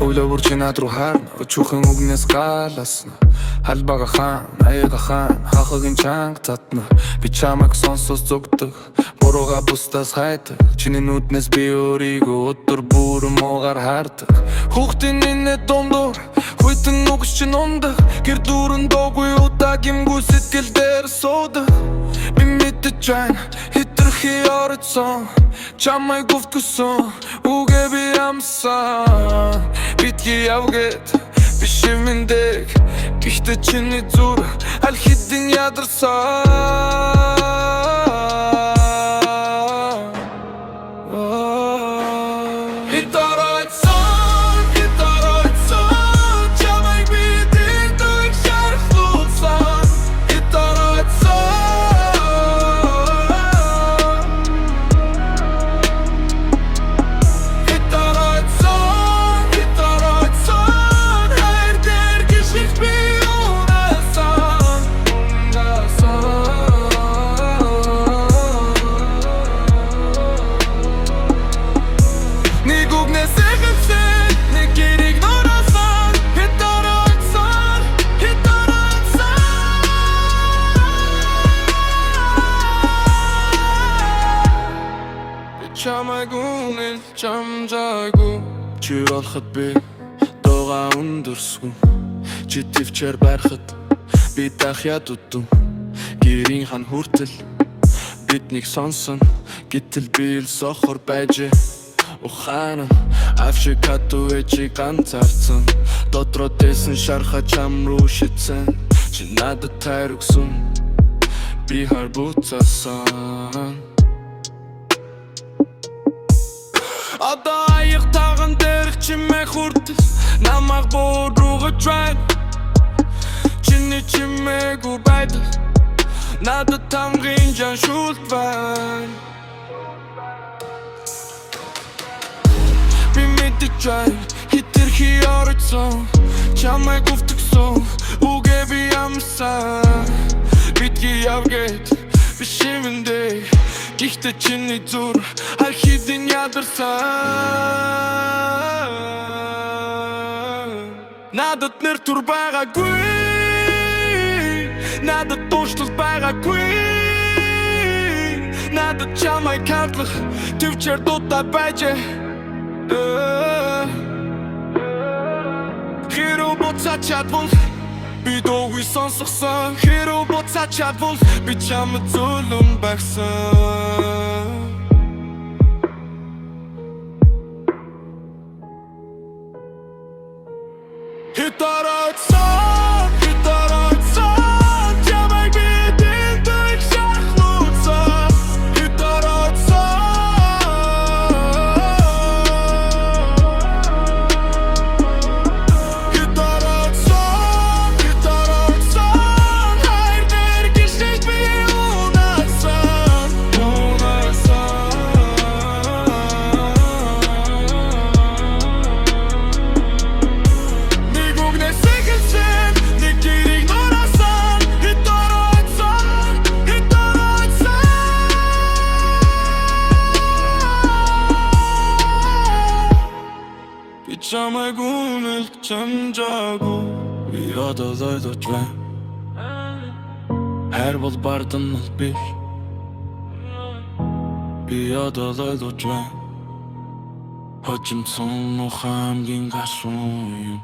Өглөө бүрч над руу харна, өчүүхэн үгнээс галасна. Халбага хаан, аяга хаан, хахагийн чанга татна. Би чамайг сонсож зүгдэг, бурууга бусдаас хайдаг. Чиний нүднээс би өөрийгөө өдөр бүр муугаар хардаг. Хүүхдийн нинэ дундуур, хүйтэн нүгс чин ундаг. Гэр дүүрэн доогүй удаагимгүй сэтгэл дээр суудаг. Би мэдэж байна, хитрхи орцсон. Чамайг өвтгсөн, үгээ би амсан. Битгий явгээд, би шивмэндэг. Гэхдээ чиний зүр, аль хэдийн ядарсан. Чамайг үнэл чамжаагүй чи олоход би дууга өндөрсгүн. Чи төвчээр барихад би дахиад удам. Гэрийн хан хүртэл биднийг сонсон. Гэтэл би л сохор байж ухаана. Авшиг хатуэжи ганцаарцсан. Дотроо дэсэн шарха чам руу шитсэн. Чи надад тайргсан. Би хар буцаасан. Одоо аяг таган дээрх чимээ хүртэл намайг буурууга drive. Чиний чимээгүй байдал надад тамгын жан шүлтвэн. Би мэдэж байна, хитрхи орцсон. Чамайг өвтгсөн, үгээ би амсан. Битгий явгээд, би шивмэндэг. Гэхдээ чиний зүр, аль хэдийн ядарсан. Надад нэр түр байгаагүй, надад дуушлал байгаагүй. Надад чамайг хадлах төвчээр дуудаа байж. Хэрэв буцаад чадвал би дуугүй сонсгосон. Хэрэв буцаад чадвал би чамд зүлэн багсан. Хитарацсан, хитарацсан. Чамайг бидэн дэх шахлуцсан. Хитарацсан, хитарацсан, хитарацсан. Хайр дээр гişэж би унасан, унасан. Нэг үгнээс эхэлсэн, нэг гэрийг нураасан. Хитарацсан, хитарацсан. Би чамайг үнэл чамжаагүй. Би одоо зойдож байна. Хайр бол бардан бол биш. Би одоо зойдож байна. Хожимсон ухаамгийн гашуун юм.